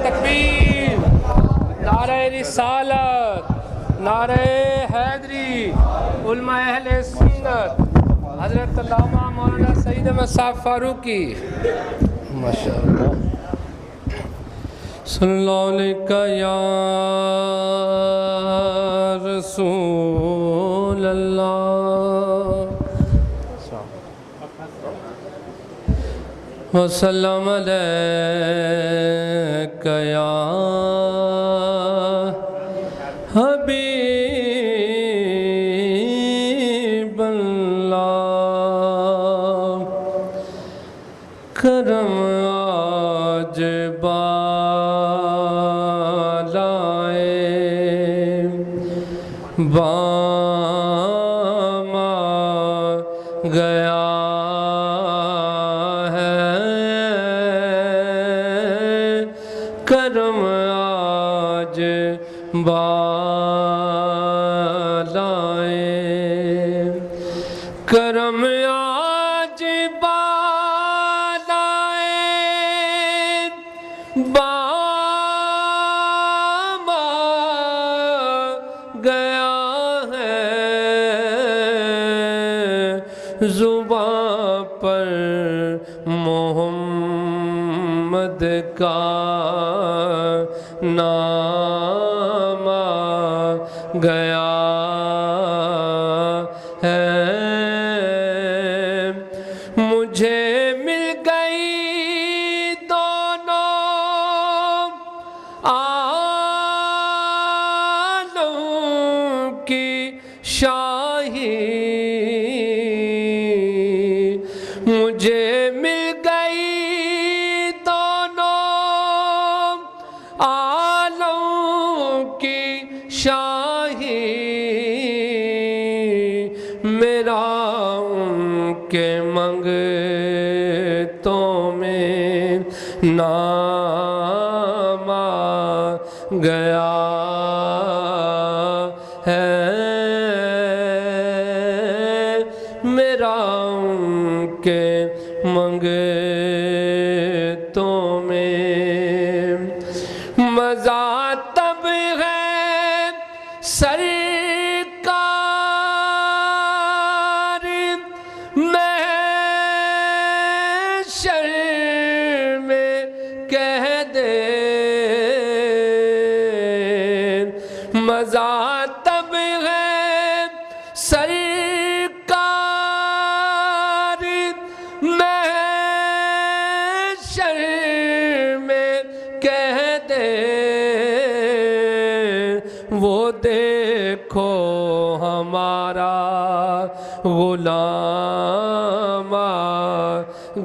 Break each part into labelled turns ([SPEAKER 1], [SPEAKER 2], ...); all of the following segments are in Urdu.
[SPEAKER 1] تکبیر، نعرہ رسالت، نعرہ حیدری، علماء اہل سنت، حضرت علامہ مولانا سید احمد صاحب فاروقی، ماشاءاللہ۔ صلی اللہ علیہ یا رسول اللہ، وسلم علیک یا حبیب اللہ۔ کرم آج بالائے بام آ گیا ہے، کرم آج بالائے، کرم آج بالائے بام آ گیا ہے، زباں پر محمد کا نام آ گیا ہے، مجھے مل گئی دونوں عالم کی شاہی، مجھے مل گئی دونوں عالم کی شاہی، میرا ان کے منگتوں میں نام آ گیا ہے، میرا ان کے منگتوں میں مزہ تب ہے سرکار محشر میں کہہ دے، مزہ تب ہے سرکار محشر میں کہہ دے، وہ دیکھو ہمارا غلام آ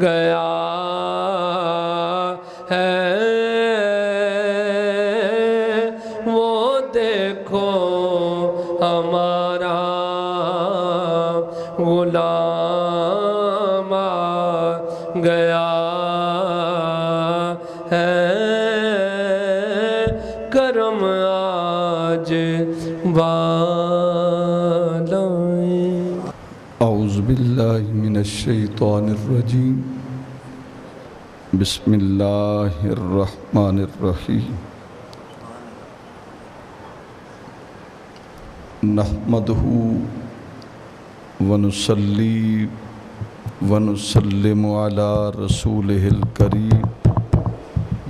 [SPEAKER 1] گیا ہے، وہ دیکھو ہمارا غلام آ گیا ہے، کرم آج بالائے۔
[SPEAKER 2] اعوذ باللہ من الشیطان الرجیم، بسم اللہ الرحمن الرحیم، نحمدہ ونصلی ونسلم علی رسولہ الکریم۔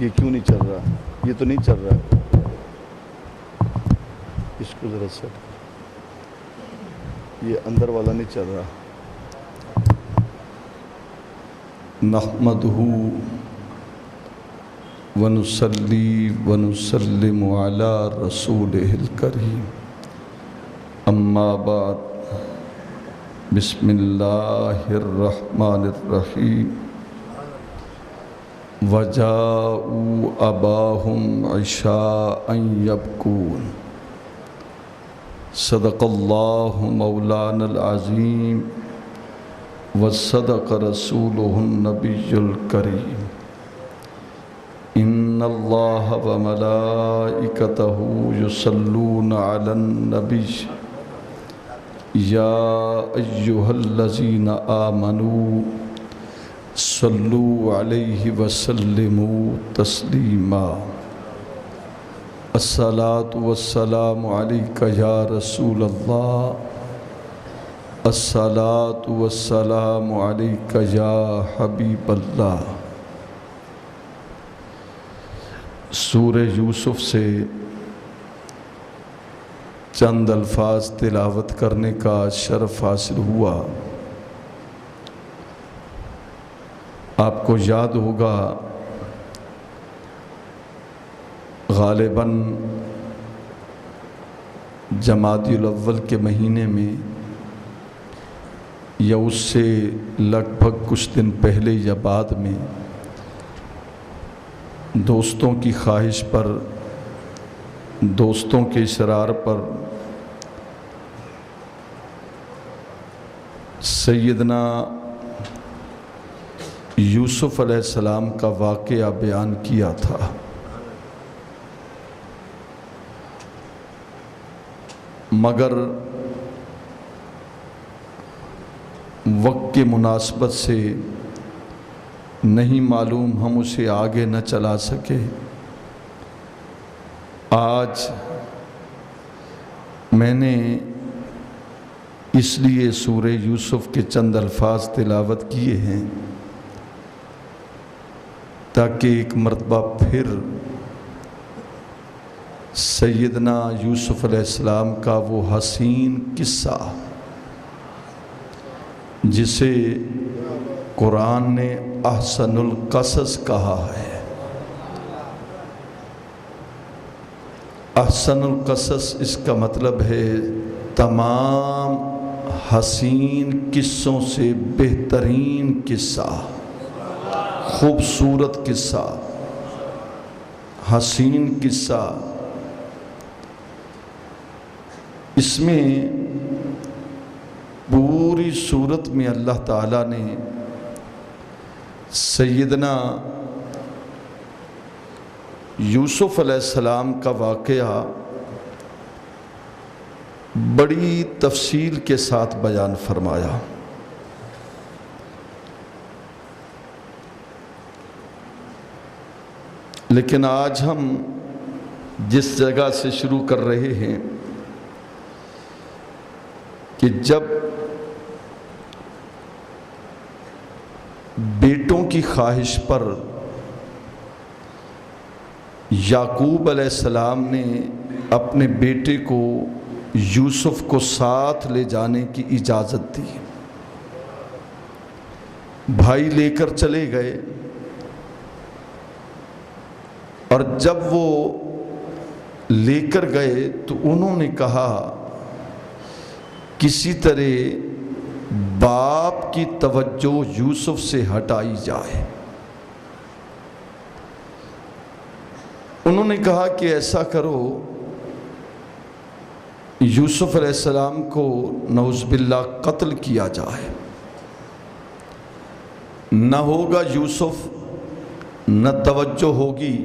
[SPEAKER 2] یہ کیوں نہیں چل رہا؟ یہ تو نہیں چل رہا، اس کو ذرا سیٹ کر، یہ اندر والا نہیں چل رہا۔ نحمدہ ونصلی ونسلم علی رسولہ الکریم، اما بعد، بسم اللہ الرحمن الرحیم۔ وجاءوا اباہم عشاء یبکون، صدق اللہ مولانا العظیم وصدق رسولہ النبی الکریم۔ ان اللہ وملائکتہ یصلون علی النبی یا ایہا الذین آمنوا صلو علیہ وسلموا تسلیما الصلاۃ والسلام علیک یا رسول اللہ الصلاۃ والسلام علیک یا حبیب اللہ۔ سورہ یوسف سے چند الفاظ تلاوت کرنے کا شرف حاصل ہوا۔ آپ کو یاد ہوگا غالباً جمادی الاول کے مہینے میں یا اس سے لگ بھگ کچھ دن پہلے یا بعد میں دوستوں کی خواہش پر، دوستوں کے اصرار پر سیدنا یوسف علیہ السلام کا واقعہ بیان کیا تھا۔ مگر وقت کی مناسبت سے نہیں معلوم ہم اسے آگے نہ چلا سکے۔ آج میں نے اس لیے سورہ یوسف کے چند الفاظ تلاوت کیے ہیں تاکہ ایک مرتبہ پھر سیدنا یوسف علیہ السلام کا وہ حسین قصہ جسے قرآن نے احسن القصص کہا ہے، احسن القصص اس کا مطلب ہے تمام حسین قصوں سے بہترین قصہ، خوبصورت قصہ، حسین قصہ۔ اس میں پوری صورت میں اللہ تعالیٰ نے سیدنا یوسف علیہ السلام کا واقعہ بڑی تفصیل کے ساتھ بیان فرمایا۔ لیکن آج ہم جس جگہ سے شروع کر رہے ہیں کہ جب بیٹوں کی خواہش پر یعقوب علیہ السلام نے اپنے بیٹے کو یوسف کو ساتھ لے جانے کی اجازت دی، بھائی لے کر چلے گئے، اور جب وہ لے کر گئے تو انہوں نے کہا کسی طرح باپ کی توجہ یوسف سے ہٹائی جائے۔ انہوں نے کہا کہ ایسا کرو، یوسف علیہ السلام کو نعوذ باللہ قتل کیا جائے، نہ ہوگا یوسف، نہ توجہ ہوگی،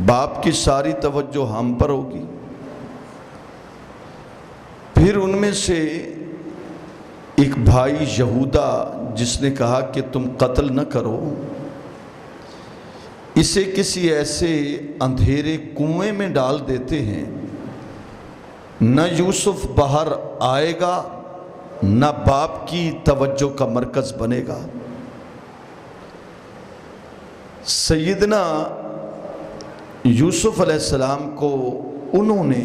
[SPEAKER 2] باپ کی ساری توجہ ہم پر ہوگی۔ پھر ان میں سے ایک بھائی یہودا جس نے کہا کہ تم قتل نہ کرو، اسے کسی ایسے اندھیرے کنویں میں ڈال دیتے ہیں، نہ یوسف باہر آئے گا نہ باپ کی توجہ کا مرکز بنے گا۔ سیدنا یوسف علیہ السلام کو انہوں نے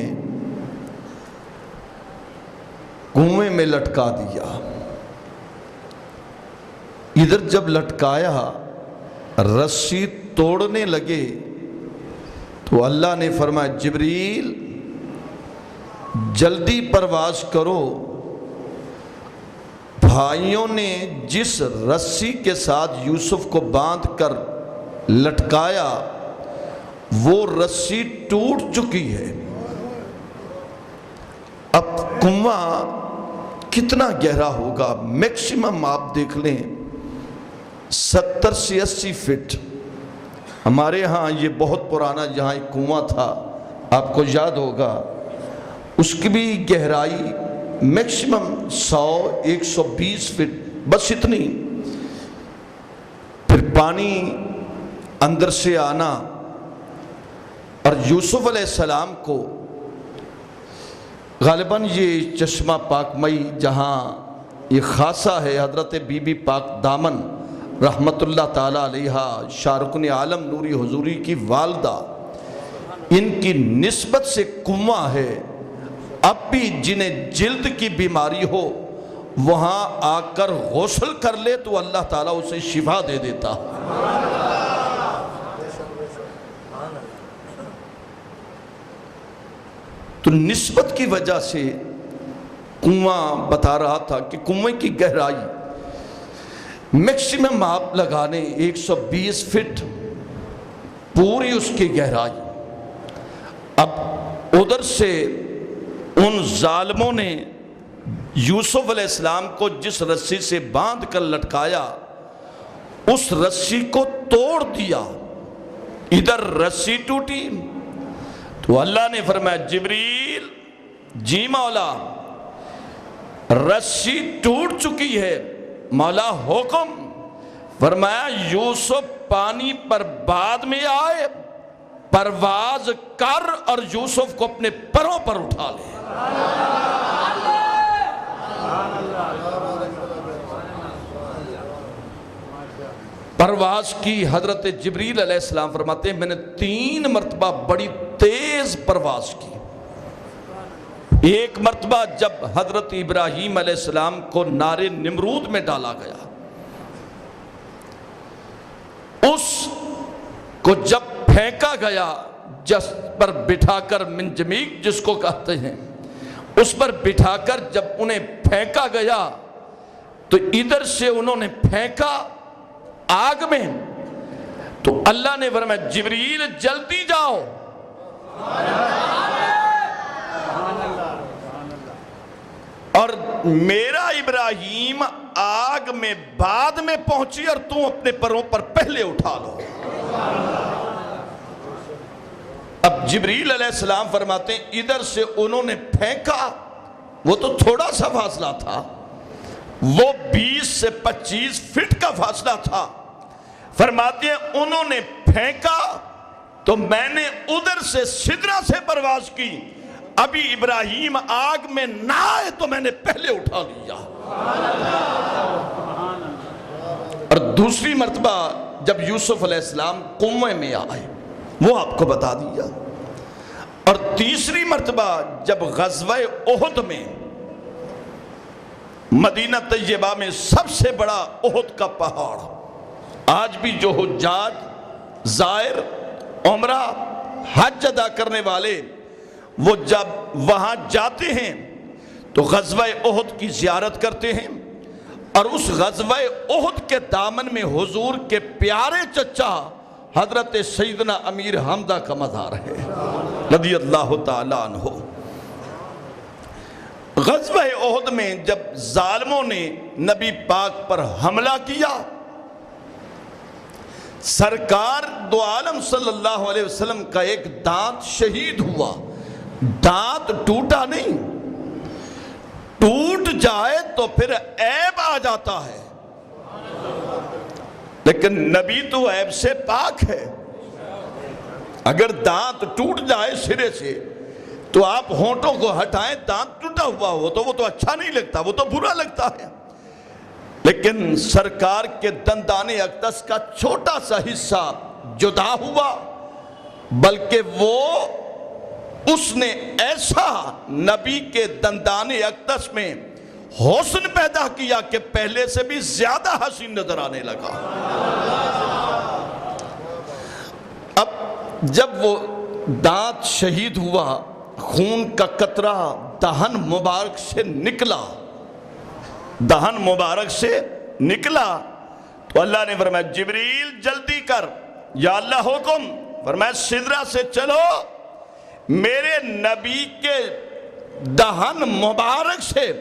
[SPEAKER 2] کنویں میں لٹکا دیا۔ ادھر جب لٹکایا رسی توڑنے لگے تو اللہ نے فرمایا جبریل جلدی پرواز کرو، بھائیوں نے جس رسی کے ساتھ یوسف کو باندھ کر لٹکایا وہ رسی ٹوٹ چکی ہے۔ اب کنواں کتنا گہرا ہوگا، میکسیمم آپ دیکھ لیں 70 سے 80 فٹ۔ ہمارے ہاں یہ بہت پرانا جہاں ایک کنواں تھا، آپ کو یاد ہوگا، اس کی بھی گہرائی میکسیمم 100-120 فٹ، بس اتنی۔ پانی اندر سے آنا اور یوسف علیہ السلام کو غالباً یہ چشمہ پاک مئی جہاں یہ خاصہ ہے، حضرت بی بی پاک دامن رحمت اللہ تعالیٰ علیہا شاہ رکن عالم نوری حضوری کی والدہ، ان کی نسبت سے کنواں ہے۔ اب بھی جنہیں جلد کی بیماری ہو وہاں آ کر غسل کر لے تو اللہ تعالیٰ اسے شفا دے دیتا۔ تو نسبت کی وجہ سے کنواں بتا رہا تھا کہ کنویں کی گہرائی میکسیمم آپ لگانے 120 فٹ پوری اس کی گہرائی۔ اب ادھر سے ان ظالموں نے یوسف علیہ السلام کو جس رسی سے باندھ کر لٹکایا اس رسی کو توڑ دیا، ادھر رسی ٹوٹی تو اللہ نے فرمایا جبریل جی مولا رسی ٹوٹ چکی ہے، مولا حکم، فرمایا یوسف پانی پر بعد میں آئے، پرواز کر اور یوسف کو اپنے پروں پر اٹھا لے۔ پرواز کی حضرت جبریل علیہ السلام فرماتے ہیں میں نے 3 مرتبہ بڑی تیز پرواز کی۔ ایک مرتبہ جب حضرت ابراہیم علیہ السلام کو نار نمرود میں ڈالا گیا، اس کو جب پھینکا گیا، جس پر بٹھا کر منجمیک جس کو کہتے ہیں، اس پر بٹھا کر جب انہیں پھینکا گیا تو ادھر سے انہوں نے پھینکا آگ میں، تو اللہ نے فرمایا جبریل جلدی جاؤ، اور میرا ابراہیم آگ میں بعد میں پہنچی اور تم اپنے پروں پر پہلے اٹھا لو۔ اب جبریل علیہ السلام فرماتے ہیں ادھر سے انہوں نے پھینکا، وہ تو تھوڑا سا فاصلہ تھا، وہ 20 سے 25 فٹ کا فاصلہ تھا، فرماتے ہیں انہوں نے پھینکا تو میں نے ادھر سے سدرہ سے پرواز کی، ابھی ابراہیم آگ میں نہ آئے تو میں نے پہلے اٹھا لیا۔ اور دوسری مرتبہ جب یوسف علیہ السلام کنویں میں آئے وہ آپ کو بتا دیا، اور تیسری مرتبہ جب غزوہ احد میں مدینہ طیبہ میں سب سے بڑا احد کا پہاڑ، آج بھی جو حجاج زائر عمرہ حج ادا کرنے والے وہ جب وہاں جاتے ہیں تو غزوہ احد کی زیارت کرتے ہیں، اور اس غزوہ احد کے دامن میں حضور کے پیارے چچا حضرت سیدنا امیر حمزہ کا مزار ہے رضی اللہ تعالیٰ عنہ۔ غزوہ احد میں جب ظالموں نے نبی پاک پر حملہ کیا، سرکار دو عالم صلی اللہ علیہ وسلم کا ایک دانت شہید ہوا، دانت ٹوٹا نہیں، ٹوٹ جائے تو پھر عیب آ جاتا ہے، لیکن نبی تو عیب سے پاک ہے۔ اگر دانت ٹوٹ جائے سرے سے تو آپ ہونٹوں کو ہٹائیں، دانت ٹوٹا ہوا ہو تو وہ تو اچھا نہیں لگتا، وہ تو برا لگتا ہے، لیکن سرکار کے دندان اقدس کا چھوٹا سا حصہ جدا ہوا، بلکہ وہ اس نے ایسا نبی کے دندان اقدس میں حسن پیدا کیا کہ پہلے سے بھی زیادہ حسین نظر آنے لگا۔ اب جب وہ دانت شہید ہوا، خون کا قطرہ دہن مبارک سے نکلا، دہن مبارک سے نکلا تو اللہ نے فرمایا جبریل جلدی کر، یا اللہ حکم، فرمایا سدرہ سے چلو، میرے نبی کے دہن مبارک سے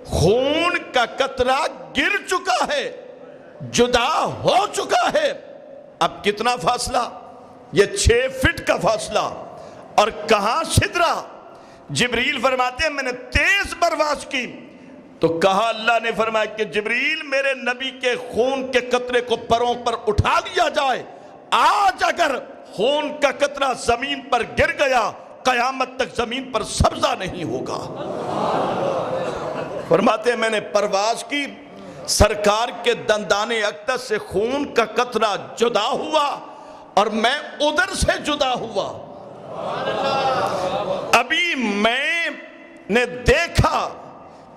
[SPEAKER 2] خون کا قطرہ گر چکا ہے، جدا ہو چکا ہے۔ اب کتنا فاصلہ؟ یہ 6 فٹ کا فاصلہ، اور کہاں سدرہ؟ جبریل فرماتے ہیں میں نے تیز پرواز کی، تو کہا، اللہ نے فرمایا کہ جبریل میرے نبی کے خون کے قطرے کو پروں پر اٹھا لیا جائے، آج اگر خون کا قطرہ زمین پر گر گیا قیامت تک زمین پر سبزہ نہیں ہوگا۔ فرماتے ہیں میں نے پرواز کی، سرکار کے دندان اقدس سے خون کا قطرہ جدا ہوا اور میں ادھر سے جدا ہوا۔ ابھی میں نے دیکھا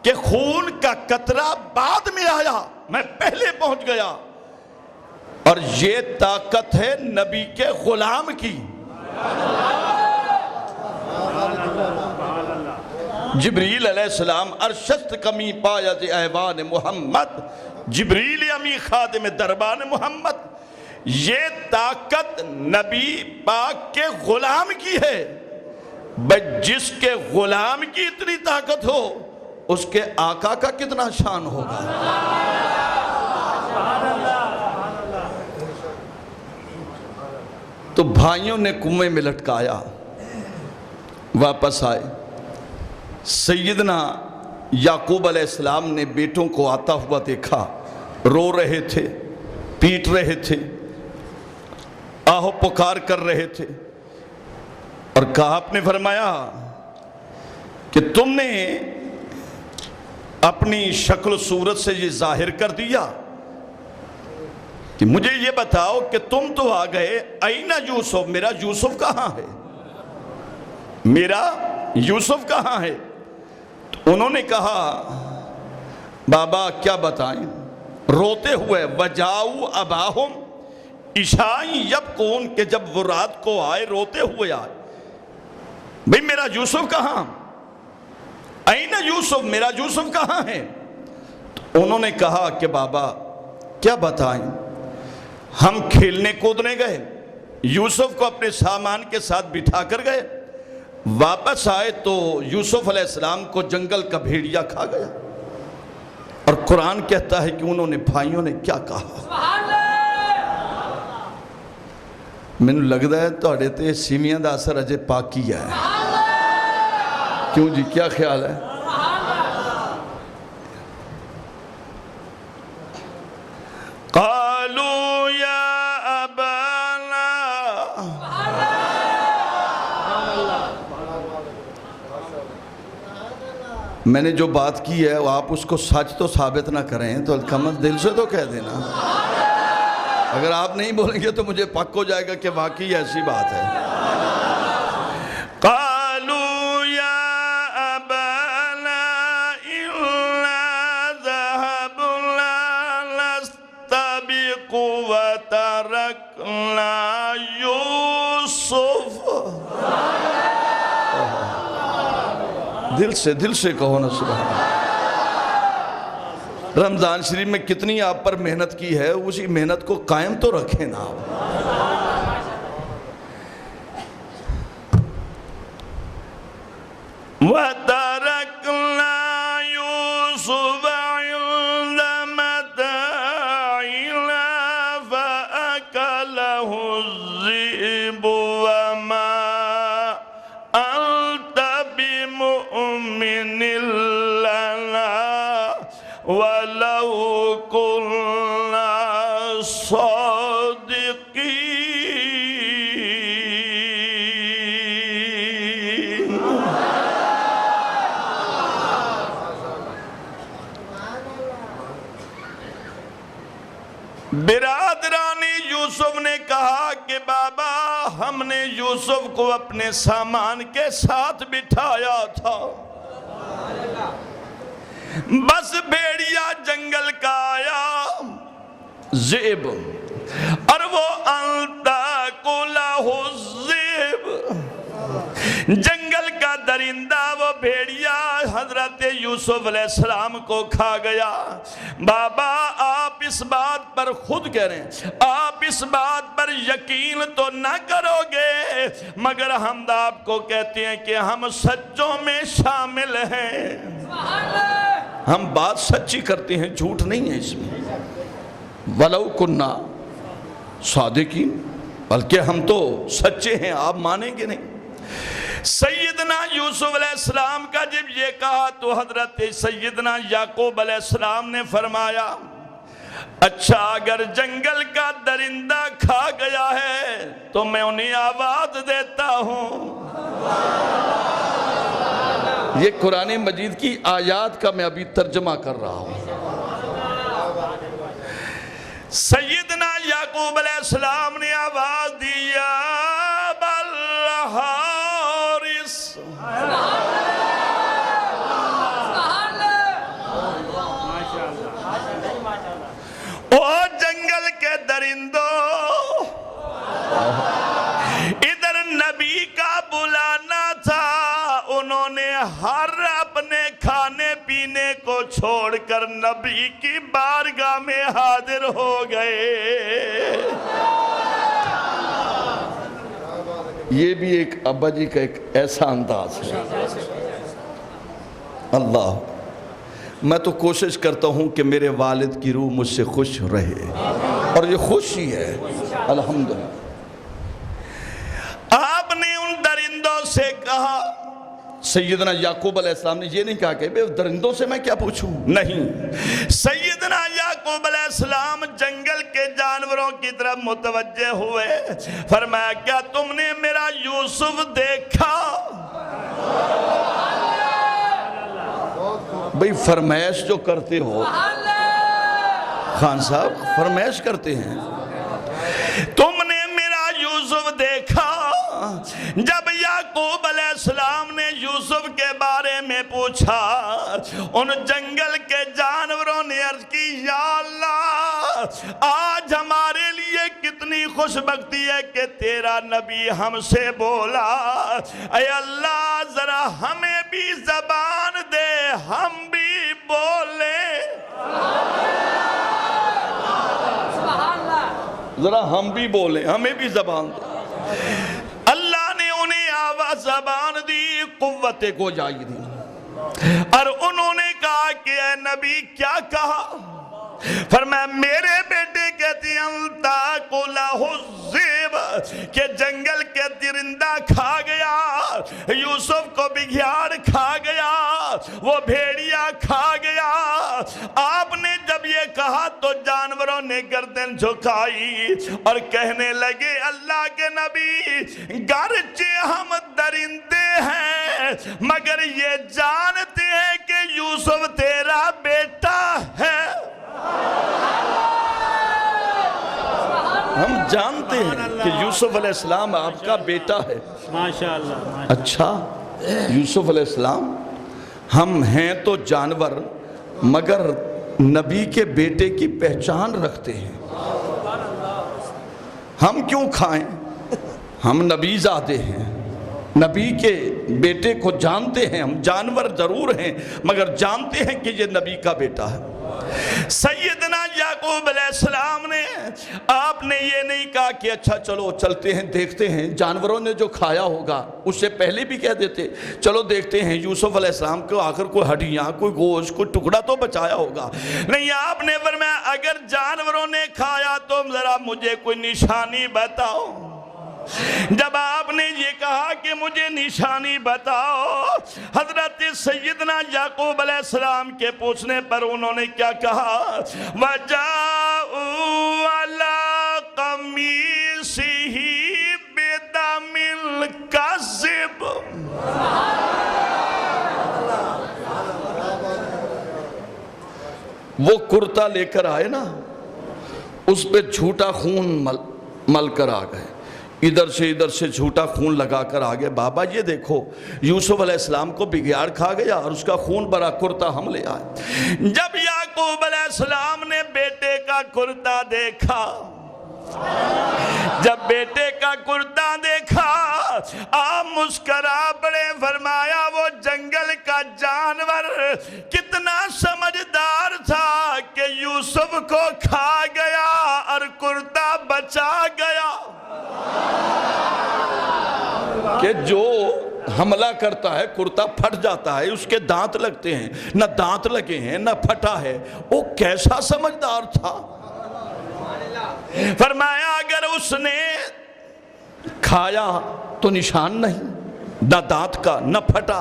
[SPEAKER 2] کہ خون کا قطرہ بعد میں آیا، میں پہلے پہنچ گیا، اور یہ طاقت ہے نبی کے غلام کی۔ جبریل علیہ السلام ارشست کمی پایا دی ایوان محمد، جبریل امی خادم دربان محمد، یہ طاقت نبی پاک کے غلام کی ہے۔ جس کے غلام کی اتنی طاقت ہو اس کے آقا کا کتنا شان ہوگا۔ تو بھائیوں نے کنویں میں لٹکایا، واپس آئے۔ سیدنا یعقوب علیہ السلام نے بیٹوں کو آتا ہوا دیکھا، رو رہے تھے، پیٹ رہے تھے، آہو پکار کر رہے تھے، اور کہا، آپ نے فرمایا کہ تم نے اپنی شکل و صورت سے یہ ظاہر کر دیا کہ مجھے یہ بتاؤ کہ تم تو آ گئے، اینا یوسف، میرا یوسف کہاں ہے، میرا یوسف کہاں ہے؟ تو انہوں نے کہا، بابا کیا بتائیں، روتے ہوئے، وجاؤ اباہم عشاء یبکون، کہ جب وہ رات کو آئے روتے ہوئے آئے، بھئی میرا یوسف کہاں، اینا یوسف، میرا یوسف کہاں ہے؟ تو انہوں نے کہا کہ بابا کیا بتائیں، ہم کھیلنے کودنے گئے، یوسف کو اپنے سامان کے ساتھ بٹھا کر گئے، واپس آئے تو یوسف علیہ السلام کو جنگل کا بھیڑیا کھا گیا۔ اور قرآن کہتا ہے کہ انہوں نے بھائیوں نے کیا کہا۔ میں نے لگتا ہے توڑے تے سیمیاں دا اثر اجے پاکی ہے، کیوں جی، کیا خیال ہے؟ قالوا یا ابانا، میں نے جو بات کی ہے وہ آپ اس کو سچ تو ثابت نہ کریں تو کم از دل سے تو کہہ دینا، اگر آپ نہیں بولیں گے تو مجھے پک ہو جائے گا کہ واقعی ایسی بات ہے۔ قالوا یا ابانا انا ذهبنا نستبق وتركنا یوسف، دل سے کہو نا سبحان اللہ۔ رمضان شریف میں کتنی آپ پر محنت کی ہے، اسی محنت کو قائم تو رکھیں نا آپ۔ وَتَرَكْنَا يُوسُفَ عِندَ مَتَاعِنَا فَأَكَلَهُ الذِّئْبُ وَمَا أَنْتَ بِمُؤْمِنٍ لَنَا وَلَوْ كُنَّا صَادِقِينَ۔ برادران یوسف نے کہا کہ بابا ہم نے یوسف کو اپنے سامان کے ساتھ بٹھایا تھا، بس بھیڑیا جنگل کا آیا، ذئب، اور وہ انتا کلہ الذئب، جنگل کا درندہ وہ بھیڑیا حضرت یوسف علیہ السلام کو کھا گیا۔ بابا آپ اس بات پر خود کہہ رہے ہیں، آپ اس بات پر یقین تو نہ کرو گے، مگر ہم آپ کو کہتے ہیں کہ ہم سچوں میں شامل ہیں، ہم بات سچی کرتے ہیں، جھوٹ نہیں ہے اس میں۔ وَلَوْ كُنَّا صَادِقِينَ، بلکہ ہم تو سچے ہیں، آپ مانیں گے نہیں۔ سیدنا یوسف علیہ السلام کا جب یہ کہا تو حضرت سیدنا یعقوب علیہ السلام نے فرمایا اچھا اگر جنگل کا درندہ کھا گیا ہے تو میں انہیں آواز دیتا ہوں۔ یہ قرآن مجید کی آیات کا میں ابھی ترجمہ کر رہا ہوں۔ سیدنا یعقوب علیہ السلام نے آواز دیا بالحارث، او جنگل کے درندوں، ادھر نبی کا بلانا تھا، انہوں نے ہر اپنے کھانے پینے کو چھوڑ کر نبی کی بارگاہ میں حاضر ہو گئے۔ یہ بھی ایک ابا جی کا ایک ایسا انداز ہے۔ اللہ، میں تو کوشش کرتا ہوں کہ میرے والد کی روح مجھ سے خوش رہے، اور یہ خوشی ہے الحمدللہ۔ آپ نے ان درندوں سے کہا، سیدنا یعقوب علیہ السلام نے یہ نہیں کہا کہ درندوں سے میں کیا پوچھوں، نہیں، سیدنا یعقوب علیہ السلام جنگل کے جانوروں کی طرف متوجہ ہوئے، فرمایا کیا تم نے میرا یوسف دیکھا؟ بھئی فرمائش جو کرتے ہو خان صاحب، فرمائش کرتے ہیں، تم نے میرا یوسف دیکھا؟ جب یعقوب علیہ السلام نے یوسف کے بارے میں پوچھا، ان جنگل کے جانوروں نے عرض کی یا اللہ، آج ہمارے لیے کتنی خوش بختی ہے کہ تیرا نبی ہم سے بولا، اے اللہ ذرا ہمیں بھی زبان دے، ہم بھی بولیں، ذرا ہم بھی بولیں، ہمیں بھی زبان دے۔ اللہ نے انہیں آواز زبان دی، قوت گویائی دی، اور انہوں نے کہا کہ اے نبی کیا کہا؟ فرمایا میرے بیٹے کہتے ہیں انتا قلہ الذئب، کہ جنگل کے درندہ کھا گیا، یوسف کو بگھیاڑ کھا گیا، وہ بھیڑیا کھا گیا۔ آپ نے جب یہ کہا تو جانوروں نے گردن جھکائی اور کہنے لگے اللہ کے نبی، گرچہ ہم درندے ہیں مگر یہ جانتے ہیں کہ یوسف تیرا بیٹا ہے۔ ہم جانتے ہیں کہ یوسف علیہ السلام آپ کا بیٹا ہے۔ ماشاءاللہ۔ اچھا یوسف علیہ السلام، ہم ہیں تو جانور مگر نبی کے بیٹے کی پہچان رکھتے ہیں، ہم کیوں کھائیں؟ ہم نبی زادے ہیں، نبی کے بیٹے کو جانتے ہیں، ہم جانور ضرور ہیں مگر جانتے ہیں کہ یہ نبی کا بیٹا ہے۔ سیدنا یعقوب علیہ السلام نے، آپ نے یہ نہیں کہا کہ اچھا چلو چلتے ہیں دیکھتے ہیں، جانوروں نے جو کھایا ہوگا اس سے پہلے بھی کہہ دیتے چلو دیکھتے ہیں یوسف علیہ السلام کو آخر کوئی ہڈیاں کوئی گوشت کوئی ٹکڑا تو بچایا ہوگا، نہیں، آپ نے فرمایا اگر جانوروں نے کھایا تو ذرا مجھے کوئی نشانی بتاؤ۔ جب آپ نے یہ کہا کہ مجھے نشانی بتاؤ، حضرت سیدنا یعقوب علیہ السلام کے پوچھنے پر انہوں نے کیا کہا؟ وَجَاءُوا عَلَىٰ قَمِيصِهِ بِدَمٍ كَذِبٍ، وہ کرتا لے کر آئے نا، اس پہ جھوٹا خون مل کر آ گئے، ادھر سے جھوٹا خون لگا کر آگے، بابا یہ دیکھو یوسف علیہ السلام کو بگیاڑ کھا گیا اور اس کا خون بھرا کرتا ہم لے آئے۔ جب یعقوب علیہ السلام نے بیٹے کا کرتا دیکھا، جب بیٹے کا کرتا دیکھا، آپ مسکرا پڑے، فرمایا وہ جنگل کا جانور کتنا سمجھدار تھا کہ یوسف کو کھا گیا اور کرتا بچا گیا، کہ جو حملہ کرتا ہے کرتا پھٹ جاتا ہے، اس کے دانت لگتے ہیں، نہ دانت لگے ہیں نہ پھٹا ہے، وہ کیسا سمجھدار تھا۔ فرمایا اگر اس نے کھایا تو نشان نہیں، نہ دانت کا نہ پھٹا۔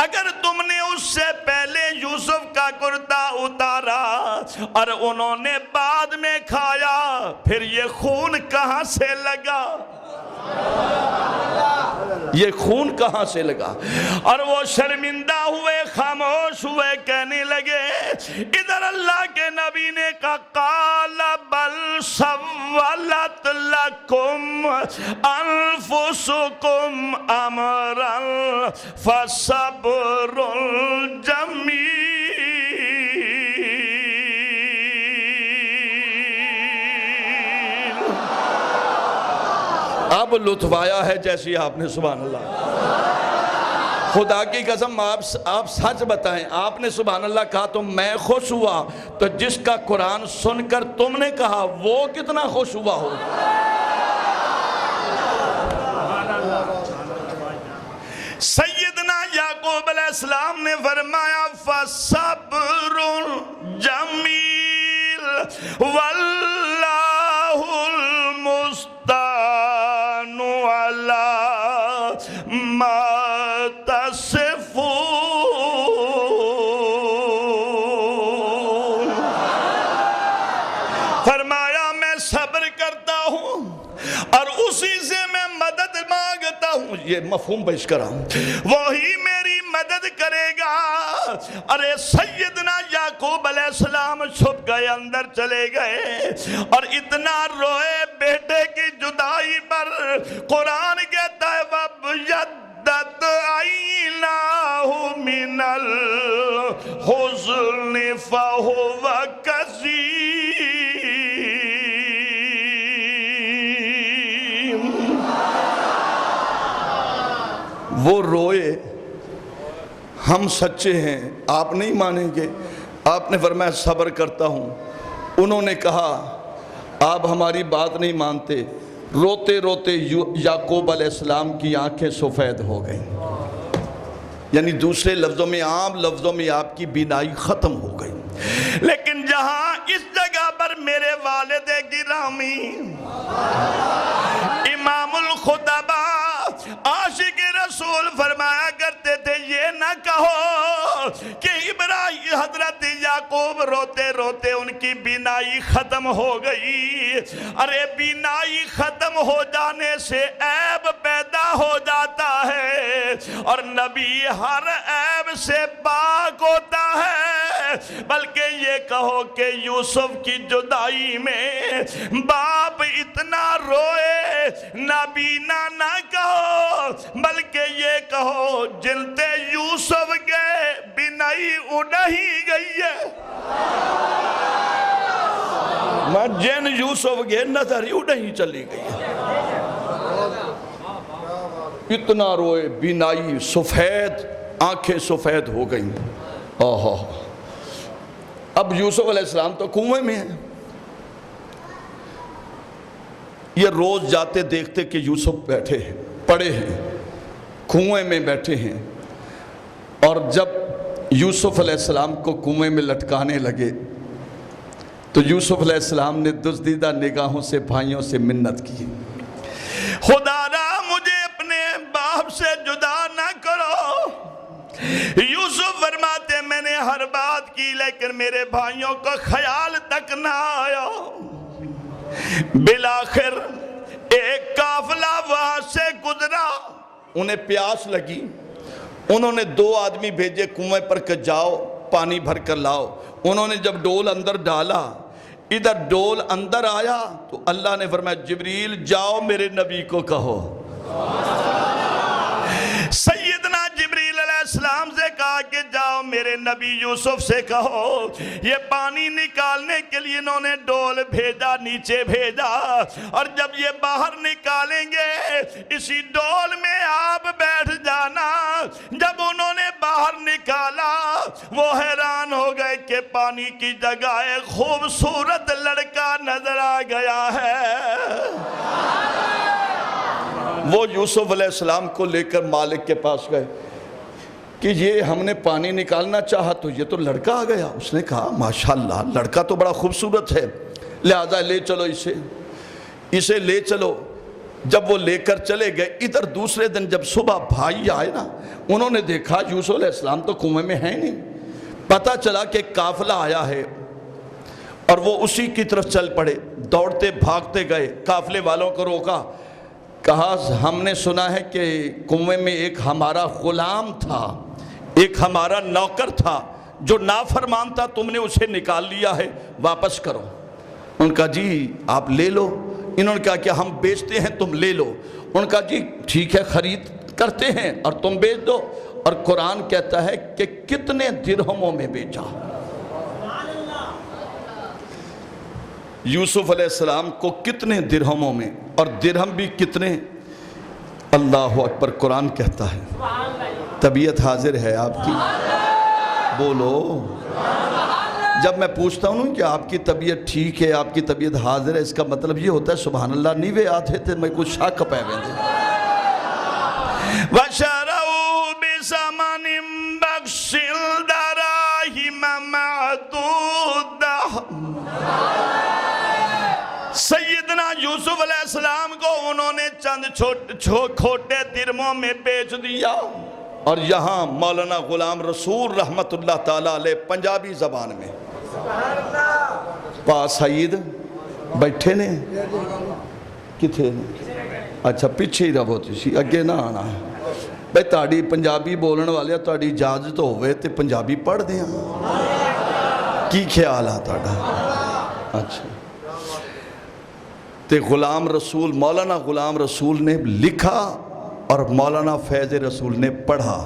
[SPEAKER 2] اگر تم نے اس سے پہلے یوسف کا کرتا اتارا اور انہوں نے بعد میں کھایا، پھر یہ خون کہاں سے لگا؟ یہ خون کہاں سے لگا؟ اور وہ شرمندہ ہوئے، خاموش ہوئے، کہنے لگے، ادھر اللہ کے نبی نے کہا قال بل سولت لکم انفسکم امرا فصبر جمیل۔ اب لطف آیا ہے جیسی آپ نے، سبحان اللہ، خدا کی قسم آپ سچ بتائیں، آپ نے سبحان اللہ کہا تو میں خوش ہوا، تو جس کا قرآن سن کر تم نے کہا وہ کتنا خوش ہوا ہو۔ سیدنا یعقوب علیہ السلام نے فرمایا فَصَبْرٌ جَمِيلٌ وَاللَّهُ الْمُسْتَعَانُ عَلَىٰ مَا تَصِفُونَ۔ فرمایا میں صبر کرتا ہوں اور اسی سے میں مدد مانگتا ہوں، یہ مفہوم پیش کرا، وہی میری مدد کرے گا۔ ارے سیدنا یعقوب علیہ السلام چھپ گئے، اندر چلے گئے اور اتنا روئے بیٹے کی جدائی پر۔ قرآن کہتا ہے وَابْيَضَّتْ عَيْنَاهُ مِنَ الْحُزْنِ فَهُوَ كَظِيمٌ۔ وہ روئے، ہم سچے ہیں، آپ نہیں مانیں گے۔ آپ نے فرمایا صبر کرتا ہوں۔ انہوں نے کہا آپ ہماری بات نہیں مانتے۔ روتے روتے یعقوب علیہ السلام کی آنکھیں سفید ہو گئیں، یعنی دوسرے لفظوں میں، عام لفظوں میں آپ کی بینائی ختم ہو گئی۔ لیکن جہاں اس جگہ پر میرے والد گرامی امام الخطبہ عاشق رسول فرمایا کرتے تھے، یہ نہ کہو کہ ابراہیم حضرت یعقوب روتے روتے ان کی بینائی ختم ہو گئی۔ ارے بینائی ختم ہو جانے سے عیب پیدا ہو جاتا ہے، اور نبی ہر عیب سے پاک ہوتا ہے۔ بلکہ یہ کہو کہ یوسف کی جدائی میں باپ اتنا روئے، نابینا نہ کہو، بلکہ یہ کہو جلتے یوسف گئے بینائی اڑہی گئی ہے۔ میں جن یوسف گئے نظر اڑہی چلی گئی ہے۔ اتنا روئے، بینائی سفید، آنکھیں سفید ہو گئیں۔ اب یوسف علیہ السلام تو کنویں میں ہیں۔ یہ روز جاتے دیکھتے کہ یوسف بیٹھے ہیں، پڑے ہیں، کنویں میں بیٹھے ہیں، اور جب یوسف علیہ السلام کو کنویں میں لٹکانے لگے تو یوسف علیہ السلام نے دزدیدہ نگاہوں سے بھائیوں سے منت کی، خدا را مجھے اپنے باپ سے جدا نہ کرو۔ یوسف فرماتے میں نے ہر بات کی لیکن میرے بھائیوں کو خیال تک نہ آیا۔ بالآخر ایک قافلہ وہاں سے گزرا، انہیں پیاس لگی، انہوں نے 2 آدمی بھیجے کنویں پر کہ جاؤ پانی بھر کر لاؤ۔ انہوں نے جب ڈول اندر ڈالا، ادھر ڈول اندر آیا تو اللہ نے فرمایا جبریل جاؤ میرے نبی کو کہو۔ سیدنا جبریل علیہ السلام سے کہا کہ جاؤ میرے نبی یوسف سے کہو، یہ پانی نکالنے کے لیے انہوں نے ڈول بھیجا، نیچے بھیجا، اور جب یہ باہر نکالیں گے اسی ڈول میں آپ بیٹھ جانا۔ جب انہوں نے باہر نکالا وہ حیران ہو گئے کہ پانی کی جگہ ایک خوبصورت لڑکا نظر آ گیا ہے۔ وہ یوسف علیہ السلام کو لے کر مالک کے پاس گئے کہ یہ ہم نے پانی نکالنا چاہا تو یہ تو لڑکا آ گیا۔ اس نے کہا ماشاءاللہ لڑکا تو بڑا خوبصورت ہے، لہذا لے چلو اسے لے چلو۔ جب وہ لے کر چلے گئے، ادھر دوسرے دن جب صبح بھائی آئے نا، انہوں نے دیکھا یوسف علیہ السلام تو کنویں میں ہیں نہیں. پتہ چلا کہ قافلہ آیا ہے اور وہ اسی کی طرف چل پڑے. دوڑتے بھاگتے گئے، قافلے والوں کو روکا، کہا ہم نے سنا ہے کہ کنویں میں ایک ہمارا غلام تھا، ایک ہمارا نوکر تھا جو نافرمان تھا، تم نے اسے نکال لیا ہے، واپس کرو. ان کا جی آپ لے لو. انہوں نے کہا کہ ہم بیچتے ہیں، تم لے لو. ان کا جی ٹھیک ہے، خرید کرتے ہیں اور تم بیچ دو. اور قرآن کہتا ہے کہ کتنے درہموں میں بیچا. یوسف علیہ السلام کو کتنے درہموں میں، اور درہم بھی کتنے. اللہ اکبر. قرآن کہتا ہے. طبیعت حاضر ہے آپ کی؟ بولو. جب میں پوچھتا ہوں کہ آپ کی طبیعت ٹھیک ہے، آپ کی طبیعت حاضر ہے، اس کا مطلب یہ ہوتا ہے سبحان اللہ نیوے آتے تھے میں کچھ شاک پہ بیندے. وَشَرَوْا بِثَمَنٍ بَخْسٍ دَرَاهِمَ مَعْدُودَةٍ. سیدنا یوسف علیہ السلام کو انہوں نے چند کھوٹے درہموں میں بیچ دیا. اور یہاں مولانا غلام رسول رحمت اللہ تعالیٰ علیہ پنجابی زبان میں پا سعید بیٹھے نے کتھے، اچھا پیچھے ہی رہو تسی، اگے نہ آنا ہے بھئی. تاڑی پنجابی بولن والے تاڑی اجازت ہوئے تے پنجابی پڑھ دیا. کی خیال ہے تاڑا؟ اچھا. تے غلام رسول، مولانا غلام رسول نے لکھا اور مولانا فیض رسول نے پڑھا.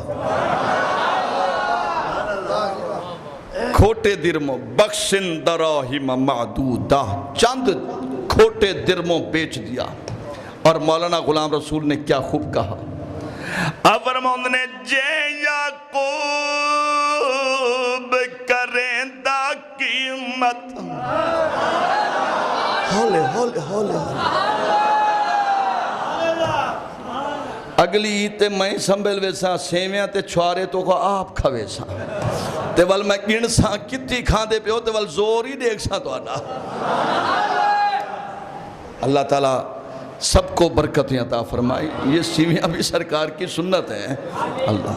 [SPEAKER 2] کھوٹے درہموں بخشن دراہم معدودہ، چند کھوٹے درہموں بیچ دیا. اور مولانا غلام رسول نے کیا خوب کہا. فرماؤں نے جے یعقوب کریں دا قیمت. ہولے ہولے ہولے. اگلی تے میں سنبھل ویسا سیویاں تے چھوارے تو کو آپ کھوے سا تے وال میں گن سا کتی کھان دے پہ ہو تے وال زور ہی دیکھ سا تو آنا. اللہ تعالیٰ سب کو برکتیں عطا فرمائی. یہ سیویاں بھی سرکار کی سنت ہیں. اللہ.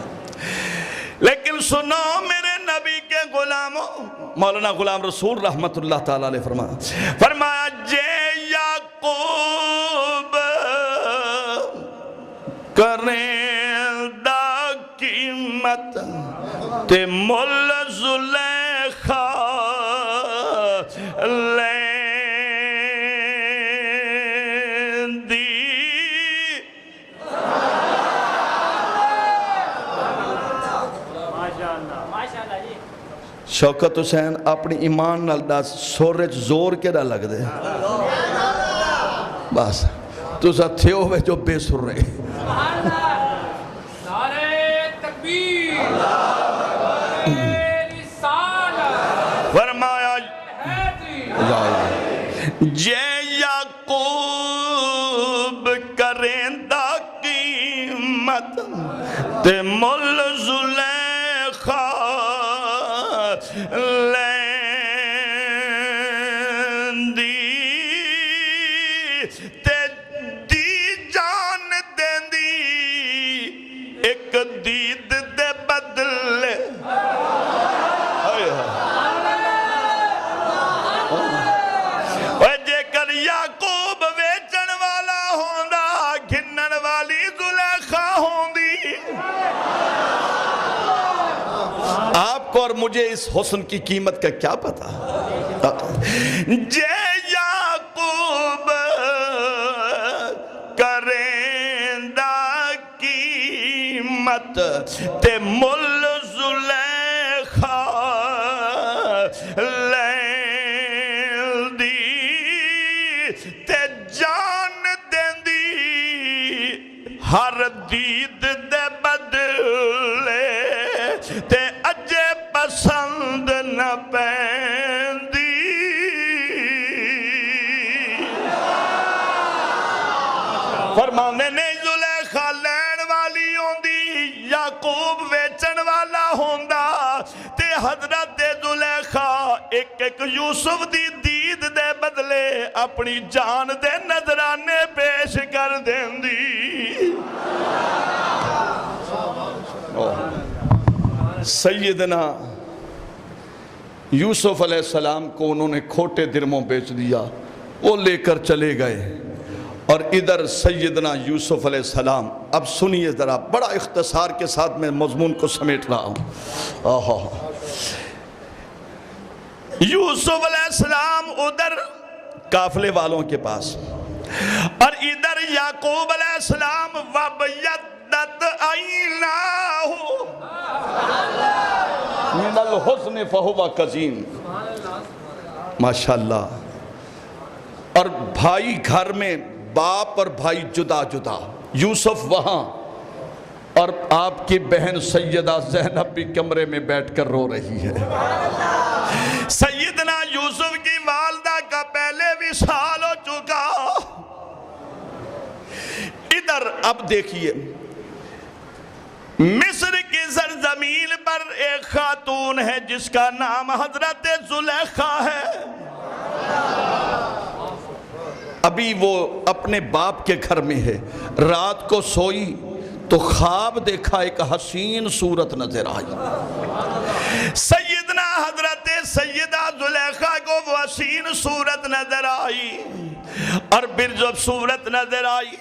[SPEAKER 2] لیکن سنو میرے نبی کے غلاموں، مولانا غلام رسول رحمت اللہ تعالیٰ علیہ فرمایا جے یعقوب کریں دا قیمت تے مل زلیخا لین دی. شوکت حسین اپنی ایمان نال دس سورج زور کے نہ لگ دے. بس تو سا تھے ہوئے جو بے سر رہے.
[SPEAKER 1] نعرہ تکبیر، رسالت.
[SPEAKER 2] فرمایا جے یعقوب کریں دا قیمت تے مل زلیخا لین دی تے دی جان دین دی ایک دید دے بدلے. جے کر یعقوب ویچن والا ہوندا گھنن والی زلیخا ہوندی. آپ کو اور مجھے اس حسن کی قیمت کا کیا پتا. جے یعقوب کریں دا قیمت تے مل زلیخا لین دی تے جان دین دی ہر دید دے بدلے تے اجے پسند نہ پیندی. فرمانے نے زلیخا لین والی ہوندی، یعقوب ویچن والا ہوندا تے حضرت زلیخا ایک پاک ایک یوسف دی دید دے بدلے اپنی جان دے نظرانے پیش کر دیندی. سیدنا یوسف علیہ السلام کو انہوں نے کھوٹے درموں بیچ دیا, وہ لے کر چلے گئے. اور ادھر سیدنا یوسف علیہ السلام, اب سنیے ذرا, بڑا اختصار کے ساتھ میں مضمون کو سمیٹ رہا ہوں. یوسف علیہ السلام ادھر قافلے والوں کے پاس, اور ادھر یعقوب علیہ السلام وَبَيَّضَّتْ عَيْنَاهُ مِنَ الْحُزْنِ فَهُوَ كَظِيمٌ. ماشاءاللہ. اور بھائی گھر میں, باپ اور بھائی جدا جدا, یوسف وہاں, اور آپ کی بہن سیدہ زینب بھی کمرے میں بیٹھ کر رو رہی ہے. سیدنا یوسف کی والدہ کا پہلے وصال ہو چکا. ادھر اب دیکھیے, مصر کی سرزمین پر ایک خاتون ہے جس کا نام حضرت زلیخا ہے. ابھی وہ اپنے باپ کے گھر میں ہے, رات کو سوئی تو خواب دیکھا, ایک حسین صورت نظر آئی. سیدنا حضرت سیدہ زلیخا کو وہ حسین صورت نظر آئی, اور پھر جب صورت نظر آئی,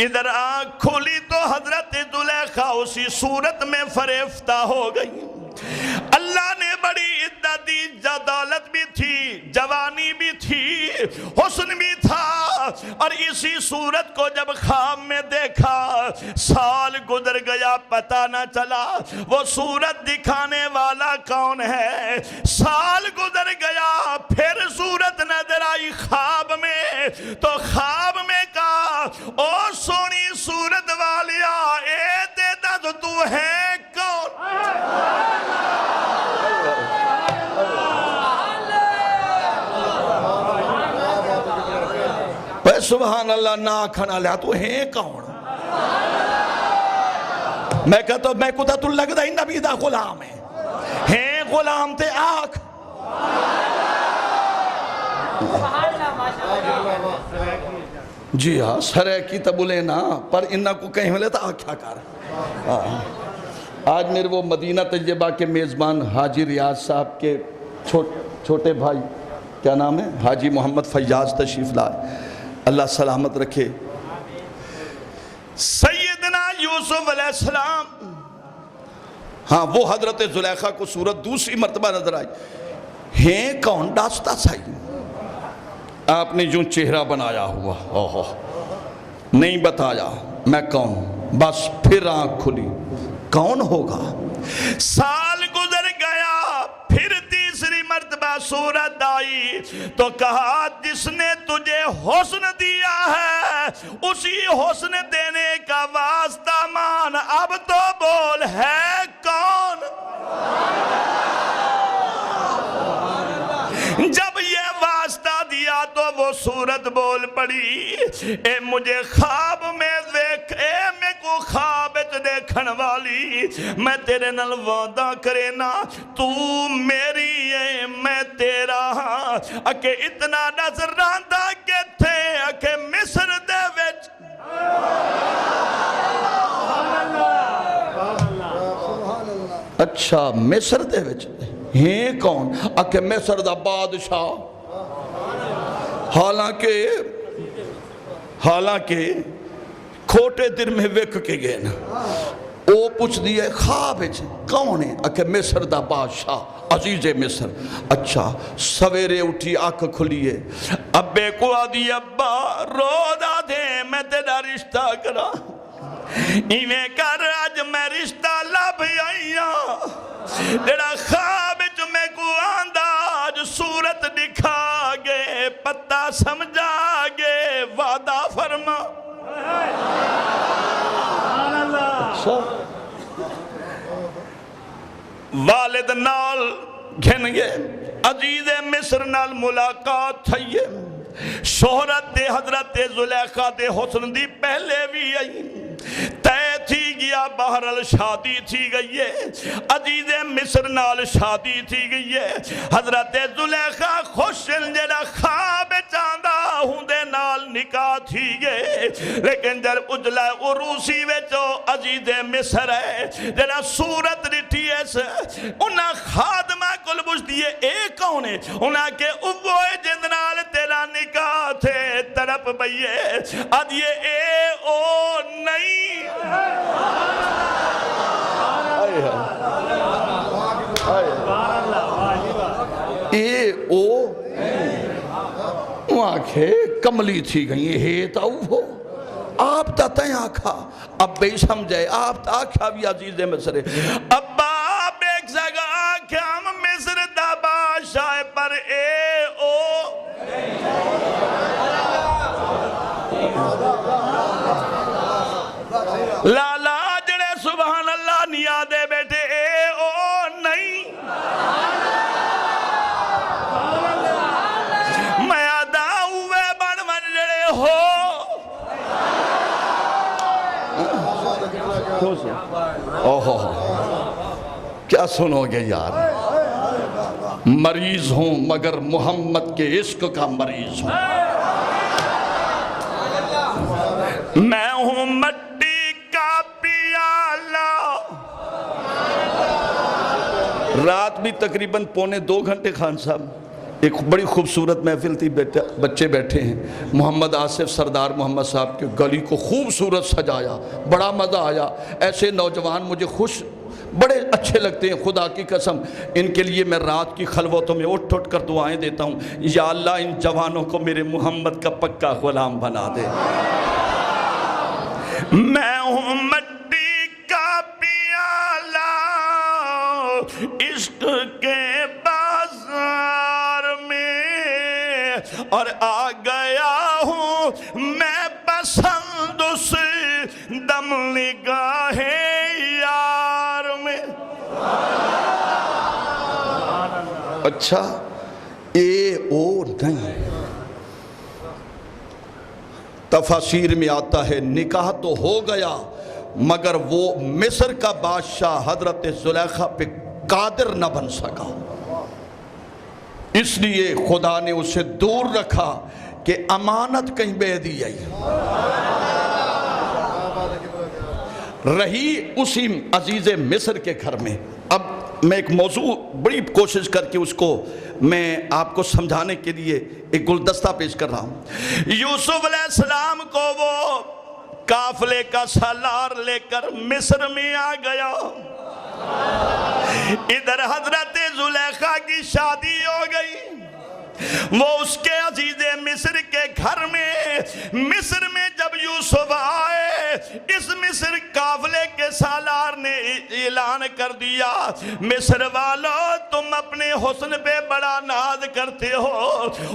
[SPEAKER 2] ادھر آنکھ کھولی تو حضرت زلیخا اسی صورت میں فریفتہ ہو گئی. اللہ نے بڑی عزت دی, دولت بھی تھی, جوانی بھی تھی, حسن بھی تھا, اور اسی صورت کو جب خواب میں دیکھا, سال گزر گیا پتہ نہ چلا وہ صورت دکھانے والا کون ہے. سال گزر گیا, پھر صورت نظر آئی خواب میں, تو خواب میں کہا, او سونی صورت والیا, اے دیتا تو ہے کون؟ سبحان اللہ, نہ کھنا لیا تو ہے کون؟ میں کہتا ہوں میں کتا تو لگتا ہی نبی دا غلام ہے غلام تے آنکھ. جی ہاں, سرے کی تبولے نا, پر انہا کو کہیں ملے تا کیا کر. آج میرے وہ مدینہ طیبہ کے میزبان حاجی ریاض صاحب کے چھوٹے بھائی, کیا نام ہے, حاجی محمد فیاض تشریف لائے, اللہ سلامت رکھے. سیدنا یوسف علیہ السلام, ہاں وہ حضرت زلیخا کو صورت دوسری مرتبہ نظر آئی. ہیں کون؟ داستا سائی, آپ نے جو چہرہ بنایا ہوا, نہیں بتایا میں کون, بس پھر آنکھ کھلی, کون ہوگا؟ سال گزر گیا, پھر تیسری مرتبہ صورت آئی تو کہا, جس نے تجھے حسن دیا ہے اسی حسن دینے کا واسطہ مان, اب تو بول ہے کون؟ جب یہ واسطہ دیا تو وہ صورت بول پڑی, اے مجھے خواب میں دیکھ, اے میں کو خواب دیکھن والی, میں تیرے نال وعدہ کرے نا, تو میری ہے میں تیرا ہاں. اکے اتنا نظرانہ کے تھے اکے مصر دے وچ, اچھا مصر دے وچ ہیں کون؟ اکے مصر دا بادشاہ. حالانکہ کھوٹے دن میں وک کے گئے نا, او پوچھ دیئے خواب ہے کون ہے؟ اکے مصر دا بادشاہ عزیز مصر. اچھا سویرے اٹھی آنکھ کھلیے, ابے کو آدھی ابا رودا دے میں تیرا رشتہ کرا, ایویں کر آج میں رشتہ لب آئیاں, تیرا خواب جو میں کو آندہ آج صورت دکھا گے, پتہ سمجھا گے, وعدہ فرما. والد نال گھن گئے, عزیز مصر نال ملاقات تھئیے, شہرت دے حضرت زلیخا دے حسن دی پہلے بھی آئی, تے تھی
[SPEAKER 3] دیا بہرحال شادی تھی گئی ہے عزیز مصر نال شادی تھی گئی ہے حضرت زلیخا خوش جڑا خواب چاندہ ہوں دے نال نکاح تھی گئے لیکن جب اجلا عروسی وچو عزیز مصر ہے جڑا صورت رٹھی ہے انہاں خادمہ کل بوچھ دیئے اے کون ہے انہاں کے اووے جند نال تیرا نکاح تھے تڑپ بھئیے اد یہ اے او نہیں
[SPEAKER 2] اے او آنکھیں کملی تھی گئی ہے تاؤ ہو آپ تا تین آکھا اب بے سمجھے آپ تا آکھا بھی عزیز مصر
[SPEAKER 3] ابا آپ ایک جگہ آکھا ہم مصر دا بادشاہ پر اے او لالا جڑے سبحان اللہ نیا دے بیٹے اے او نہیں میں آدھا ہوئے بڑھ من جڑے ہو
[SPEAKER 2] اوہو کیا سنو گے یار مریض ہوں مگر محمد کے عشق کا مریض ہوں
[SPEAKER 3] میں ہوں مٹی کا پیالہ
[SPEAKER 2] رات بھی تقریباً 1.25 گھنٹے خان صاحب ایک بڑی خوبصورت محفل تھی بچے بیٹھے ہیں محمد آصف سردار محمد صاحب کے گلی کو خوبصورت سجایا بڑا مزہ آیا ایسے نوجوان مجھے خوش بڑے اچھے لگتے ہیں خدا کی قسم ان کے لیے میں رات کی خلوتوں میں اٹھ اٹھ کر دعائیں دیتا ہوں یا اللہ ان جوانوں کو میرے محمد کا پکا غلام بنا دے
[SPEAKER 3] میں ہوں مٹی کا پیالہ عشق کے بازار میں اور آ گیا ہوں میں پسند اس دم نگاہ یار میں
[SPEAKER 2] اچھا اے او نہیں تفاسیر میں آتا ہے نکاح تو ہو گیا مگر وہ مصر کا بادشاہ حضرت زلیخا پہ قادر نہ بن سکا اس لیے خدا نے اسے دور رکھا کہ امانت کہیں بے دی آئی رہی اسی عزیز مصر کے گھر میں اب میں ایک موضوع بڑی کوشش کر کے اس کو میں آپ کو سمجھانے کے لیے ایک گلدستہ پیش کر رہا ہوں
[SPEAKER 3] یوسف علیہ السلام کو وہ قافلے کا سالار لے کر مصر میں آ گیا ادھر حضرت زلیخا کی شادی ہو گئی وہ اس کے عزیز مصر کے گھر میں مصر میں جب یوسف آئے اس مصر قافلے کے سالار نے اعلان کر دیا مصر والو تم اپنے حسن پہ بڑا ناز کرتے ہو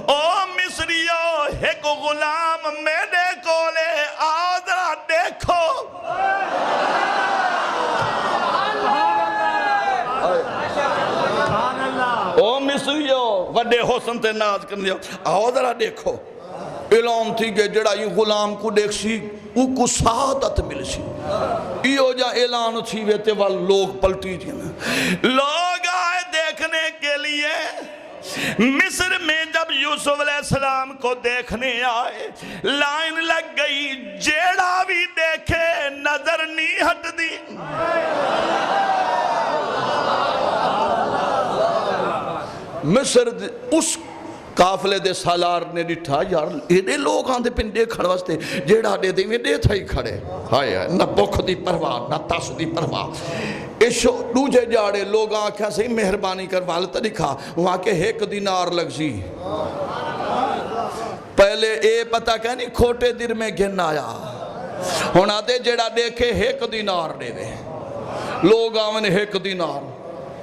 [SPEAKER 3] او مصریو ایک غلام میرے کولے آؤ ذرا دیکھو
[SPEAKER 2] او مصریو وڈے حسن تے ناز کرنے دیا آؤ ذرا دیکھو اعلان تھی کہ جڑا یہ غلام کو دیکھ سی او کو سعادت مل سی ایو جا اعلان تھی ویتے وال لوگ پلٹی تھی
[SPEAKER 3] لوگ آئے دیکھنے کے لیے مصر میں جب یوسف علیہ السلام کو دیکھنے آئے لائن لگ گئی جیڑا بھی دیکھے نظر نہیں ہٹ دی
[SPEAKER 2] مصر اس قافلے دے سالار نے ڈٹھا یار ایڈے لوگ آندے پنڈے کھڑ واسطے جیڑا دے دیں دے تھا ہی کھڑے ہائے نہ بخ دی پرواہ نہ تاس دی پرواہ ایشو دوجے جاڑے لوگ آنکھا سے مہربانی کر والتا دکھا وہاں کے 1 دینار لگ سی پہلے اے پتہ کہنی کھوٹے دیر میں گھن آیا ہونا دے جیڑا دیکھے 1 دینار دے دے لوگ آمن 1 دینار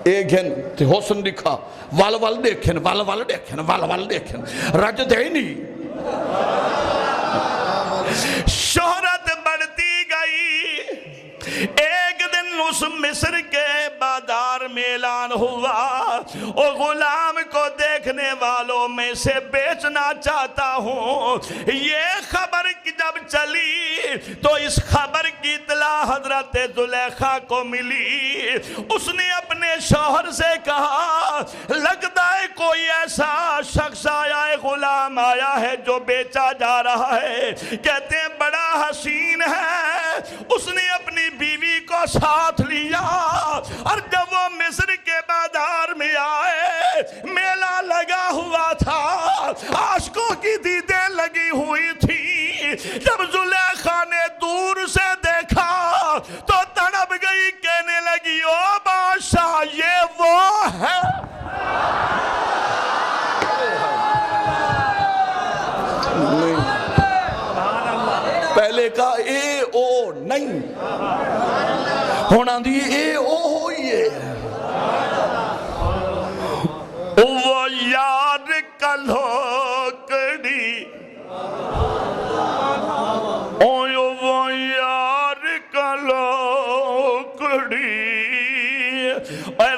[SPEAKER 2] اے گھن تے حسن دکھا وال دیکھن وال دیکھن رج دے نہیں
[SPEAKER 3] شہرت بڑھتی گئی ایک دن اس مصر کے بازار میں اعلان ہوا او غلام کو دیکھنے والوں میں سے بیچنا چاہتا ہوں یہ خبر جب چلی تو اس خبر کی اطلاع حضرت زلیخا کو ملی. اس نے اپنے شوہر سے کہا لگتا ہے کوئی ایسا شخص آیا ہے, غلام آیا ہے جو بیچا جا رہا ہے, کہتے ہیں بڑا حسین ہے. اس نے اپنی بیوی کو ساتھ لیا اور جب وہ مصر کے بازار میں آئے میلہ لگا ہوا تھا, عاشقوں کی دیدیں لگی ہوئی تھی. جب زلیخا نے دور سے دیکھا تو تڑپ گئی, کہنے لگی او بادشاہ یہ وہ ہے.
[SPEAKER 2] پہلے کا اے او نہیں ہونا دی, اے او ہوئی ہے.
[SPEAKER 3] وہ یار کلوکڑی, وہ یار کلوکڑی,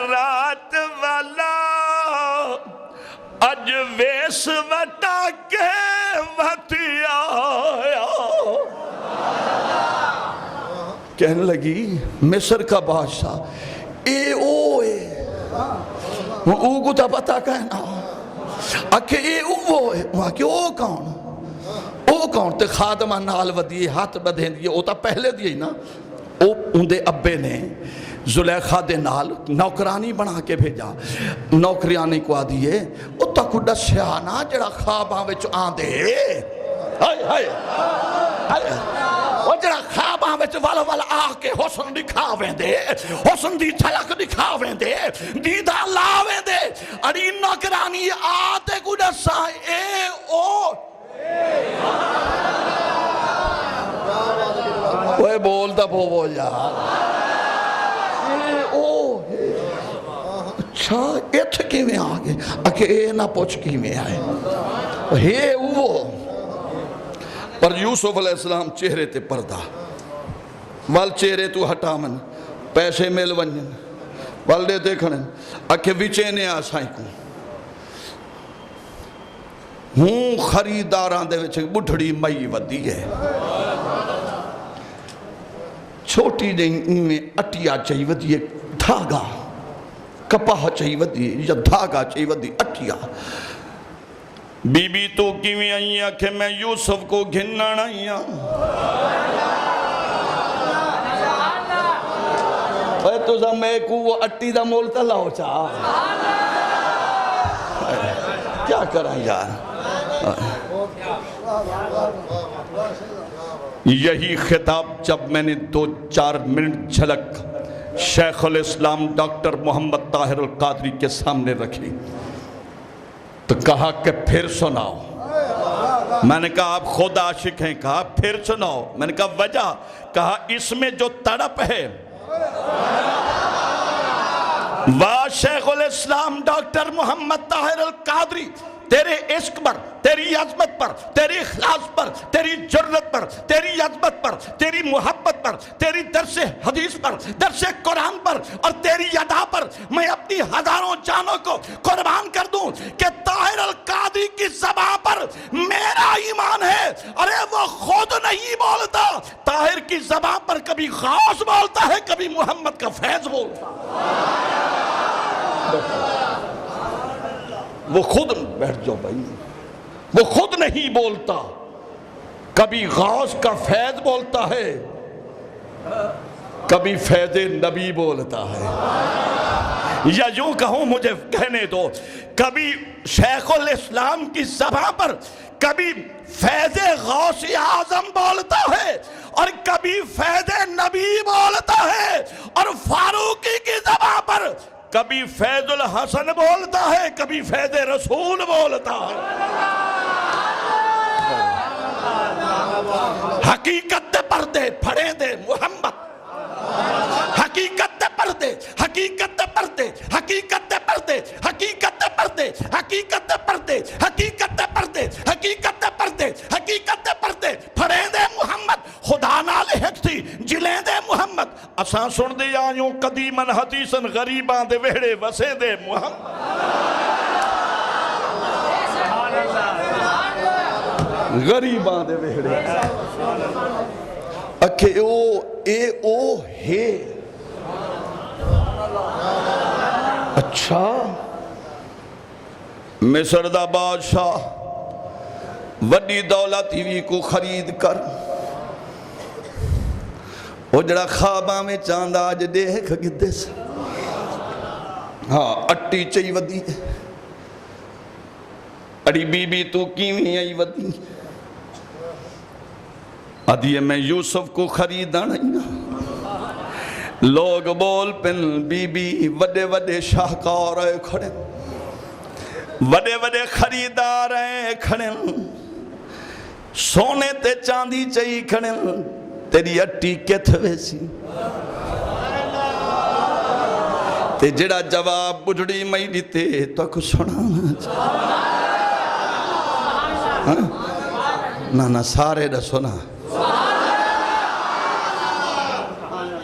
[SPEAKER 3] رات والا اج ویس وٹا کے وقت آیا.
[SPEAKER 2] کہنے لگی مصر کا بادشاہ اے او ہے, او کو تا پتا کہنا اکھے اے او ہے. وہاں کہ او کون, او کون تے خادمہ نال ودیے ہاتھ بدھیں دیئے, او تا پہلے دیئے نا. او اندے ابے نے زلیخا دے نال نوکرانی بنا کے بھیجا. نوکریانی کو آدھیے او تا کو ڈسیانا جڑا خواباں وچ آندے, ہائے ہائے ہائے, وہ جڑا خواباں وچ والا والا آ کے حسن دکھاویں دے, حسن دی جھلک دکھاویں دے, دیدہ لاویں دے. اڑی نوکرانی آتے کو ڈساں اے او. وہ بولتا بو یار اے او ہے. اچھا ایتھ کی میں آگے اکھے اے نہ پوچھ کی میں آئے ہے او. پر یوسف علیہ السلام چہرے تے پردہ وال چہرے تو ہٹا من پیسے مل ونجن والدے دیکھنے اکھے وچے نے آسائیں کو ہوں خریداراں دے وچے بڑھڑی مئی ودی ہے. چھوٹی جائیں میں اٹیا چاہی ودی ہے, دھاگا کپاہ چاہی ودی ہے, یا دھاگا چاہی ودی اٹیا.
[SPEAKER 3] بی بی تو کیویں آئیاں کہ میں یوسف کو گھنن آئیاں. اے تو سا میں کو وہ اٹی دا مولتا لاؤ چاہ,
[SPEAKER 2] کیا کریں یار.
[SPEAKER 3] یہی خطاب جب میں نے 2-4 منٹ جھلک شیخ الاسلام ڈاکٹر محمد طاہر القادری کے سامنے رکھی تو کہا کہ پھر سناؤ. میں نے کہا آپ خود عاشق ہیں, کہا پھر سناؤ. میں نے کہا وجہ, کہا اس میں جو تڑپ ہے واہ شیخ الاسلام ڈاکٹر محمد طاہر القادری, تیرے عشق پر, تیری عظمت پر, تیری اخلاص پر, تیری جرت پر, تیری عظمت پر, تیری محبت پر, تیری درس حدیث پر, درس قرآن پر اور تیری ادا پر میں اپنی ہزاروں جانوں کو قربان کر دوں کہ طاہر القادری کی زبان پر میرا ایمان ہے. ارے وہ خود نہیں بولتا, طاہر کی زبان پر کبھی غوث بولتا ہے, کبھی محمد کا فیض بولتا. وہ خود بیٹھ جاؤ بھائی, وہ خود نہیں بولتا, کبھی غوث کا فیض بولتا ہے, کبھی فیض نبی بولتا ہے. یا یوں کہوں, مجھے کہنے دو, کبھی شیخ الاسلام کی زبان پر کبھی فیض غوث اعظم بولتا ہے اور کبھی فیض نبی بولتا ہے, اور فاروقی کی زبان پر کبھی فیض الحسن بولتا ہے, کبھی فیض رسول بولتا ہے. حقیقت پردے پھڑے دے محمد, حقیقت پردے, حقیقت پردے, حقیقت پردے, حقیقت پردے, حقیقت پردے, حقیقت پردے, حقیقت پردے, حقیقت پردے پھڑے دے محمد. خدا نال ہک تھی جلیں دے محمد, اساں سن دے آیوں قدیمن حدیثن غریباں دے وہڑے وسے دے محمد.
[SPEAKER 2] غریباں دے ویڑے اکھے او ہے اچھا مصر دا بادشاہ وڈی دولت ہی کو خرید کر وہ جڑا خواباں میں چاندہ آج دیکھ گدے سے ہاں اٹی چاہی ودی اڑی بی بی تو کیویں آئی ودی ادھیے میں یوسف کو خریدا نہیں لوگ بول پن بی بی وڈے وڈے شاہکار آئے کھڑے وڈے وڈے خریدار آئے کھڑے سونے تے چاندی چاہی کھڑے تیری اٹی کت ویسی تے جڑا جواب بجڑی مئی دیتے تو کچھ سنا نا سارے دا سنا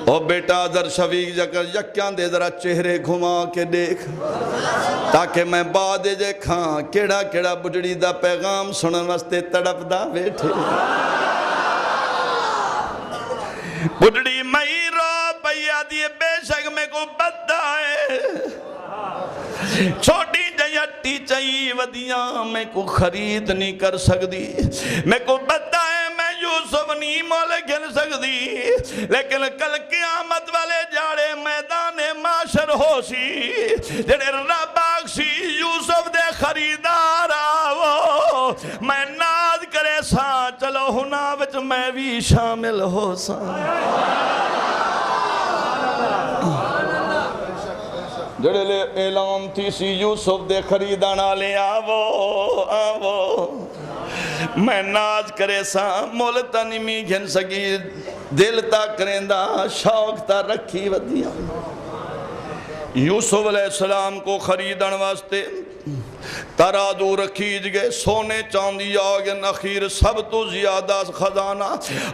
[SPEAKER 2] او بیٹا در شفیق جکر یکیاں دے ذرا چہرے گھما کے دیکھ تاکہ میں بعد دیکھاں کیڑا کیڑا بجڑی دا پیغام سنن واسطے تڑپ دا بیٹھے بجڑی مئی رو بھیا دیے بے شک میں کو بدہ ہے چھوٹی جیٹی چاہی ودیاں میں کو خرید نہیں کر سکتی میں کو بدہ ہے میں یوسف نہیں مول گھن سکتی لیکن کل قیامت والے جاڑے میدان معاشر ہو سی جڑے رب آکسی یوسف دے خریدار آو میں ناز کرے سا چلو ہنا وچ میں بھی شامل ہو سا جڑے لے اعلان تھی سی یوسف دے خریدانا لے آو میں ناز کرے سا مولتا نمی گھن سکی دل تا کریں دا شوق تا رکھی ودیاں یوسف علیہ السلام کو خریدن واسطے ترازو رکھیج گئے سونے چاندی آگن اخیر سب تو زیادہ خزانہ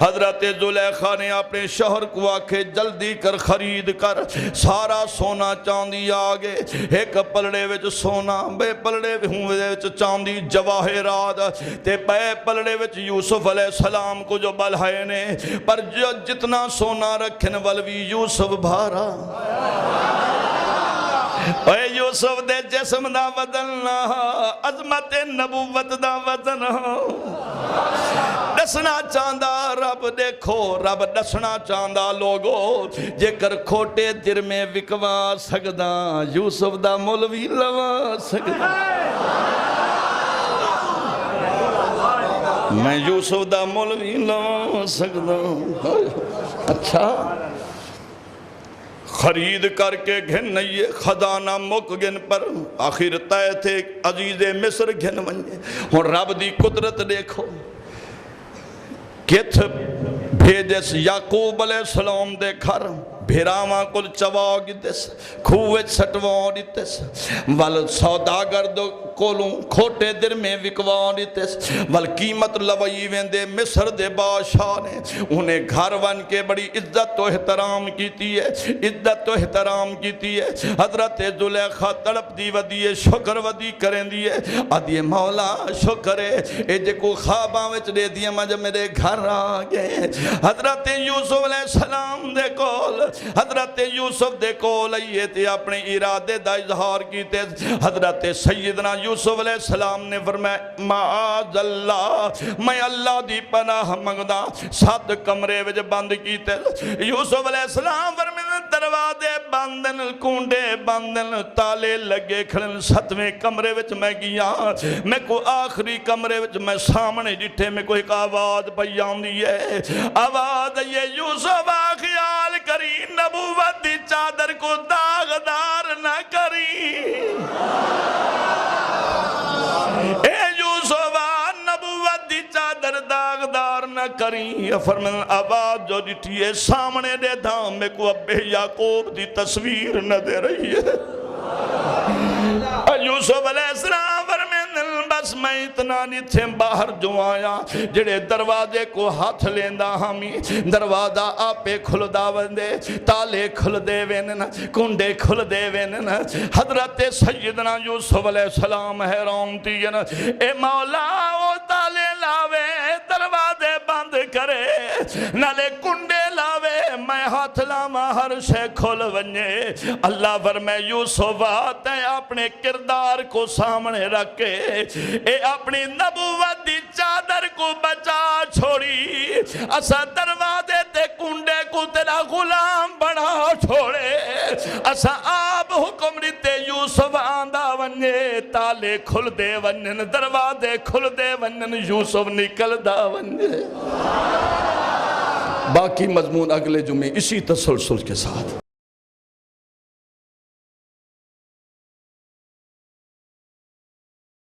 [SPEAKER 2] حضرت زلیخا نے اپنے شوہر کو آکھے جلدی کر خرید کر سارا سونا چاندی آگے ایک پلڑے وچ سونا بے پلڑے وچ چاندی جواہرات تے بے پلڑے وچ یوسف علیہ السلام کو جو بلہائے نے پر جتنا سونا رکھن والوی یوسف بھارا اے یوسف دے جسم دا وزن عظمت نبوت دا وزن دسنا چاندہ رب دیکھو رب دسنا چاندہ لوگو جے کر کھوٹے در میں وکوا سکدا یوسف دا مولوی لوا سکدا میں یوسف دا مولوی لوا سکدا اچھا خرید کر کے گھن نہیں خزانہ مک گھن پر آخر تائے تھے عزیز مصر گھن منجے اور رب دی قدرت دیکھو کت بھیجس یعقوب علیہ السلام دے گھر بھیراواں کل چواغ دس کھوچ سٹواں دس ول سوداگر دو کولوں کھوٹے در میں وکوان دیتس ول قیمت لوئی ویندے مصر دے بادشاہ نے انہیں گھر ون کے بڑی عزت و احترام کیتی ہے عزت و احترام کیتی ہے حضرت زلیخا تڑپ دی ودی ہے شکر ودی کریں دی ہے ادھیے مولا شکر ہے اے جے کو خواباں وچ دے دیا مجھ میرے گھر آگئے حضرت یوسف علیہ السلام دے کول حضرت یوسف دے کول آئیے تھے اپنے ارادے دا اظہار کیتے حضرت سیدنا یوسف علیہ السلام نے فرمایا معاذ اللہ میں اللہ دی پناہ منگدا 7 کمرے وچ بند کیتے یوسف علیہ السلام فرمایا دروازے بندن کنڈے بندن تالے لگے کھڑن 7ویں کمرے وچ میں گیا میں کو آخری کمرے وچ میں سامنے ڈٹھے میں کوئی ایک آواز پئی آندی ہے آواز یہ یوسف خیال کری نبوت دی چادر کو داغدار نہ کری اے یوسف نبوت دی چادر داغدار نہ کری فرمان آواز جو ڈٹھی ہے سامنے دے دھام میں کو ابے یعقوب دی تصویر نہ دے رہی ہے یوسف علیہ السلام فرمان بس میں اتنا نہیں تھے باہر جو آیا جڑے دروازے کو ہاتھ لیندہ ہمی دروازہ آپے کھل دا وندے تالے کھل دے وینن کنڈے کھل دے وینن حضرت سیدنا یوسف علیہ السلام حیران تھی اے مولا وہ تالے لا
[SPEAKER 3] نالے کنڈے لاوے میں ہاتھ لاواں ہر شے کھل ونجے اللہ فرمائے یوسف تے اپنے کردار کو سامنے رکھ کے اے اپنی نبوت دی چادر کو بچا چھوڑی اسا دروازے تے کنڈے کو تیرا غلام بنا چھوڑے اسا آپ حکم دیتے یوسف آندہ ونجے تالے کھل دے ونجن دروازے کھل دے ونجن یوسف نکل دا ونجے باقی مضمون اگلے جمعے اسی تسلسل کے ساتھ